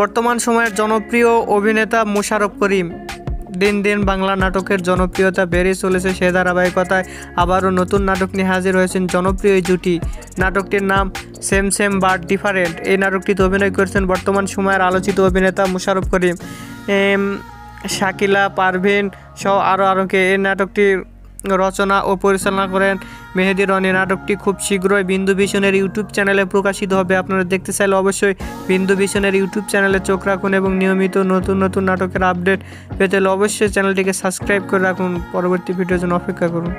বর্তমান সময়ের জনপ্রিয় অভিনেতা মোশাররফ করিম। দিন দিন বাংলা নাটকের জনপ্রিয়তা বেড়ে চলেছে। সে ধারাবাহিকতায় আবারও নতুন নাটক নিয়ে হাজির হয়েছেন জনপ্রিয় এই জুটি। নাটকটির নাম সেম সেম বাট ডিফারেন্ট। এই নাটকটিতে অভিনয় করেছেন বর্তমান সময়ের আলোচিত অভিনেতা মোশাররফ করিম, শাকিলা পারভীন সহ আরও এই নাটকটির রচনা ও পরিচালনা করেন মেহেদী রনি। নাটকটি খুব শীঘ্রই বিন্দু ভিশনের ইউটিউব চ্যানেলে প্রকাশিত হবে। আপনারা দেখতে চাইলে অবশ্যই বিন্দু ভিশনের ইউটিউব চ্যানেলে চোখ রাখুন এবং নিয়মিত নতুন নতুন নাটকের আপডেট পেতে হলে অবশ্যই চ্যানেলটিকে সাবস্ক্রাইব করে রাখুন। পরবর্তী ভিডিওর জন্য অপেক্ষা করুন।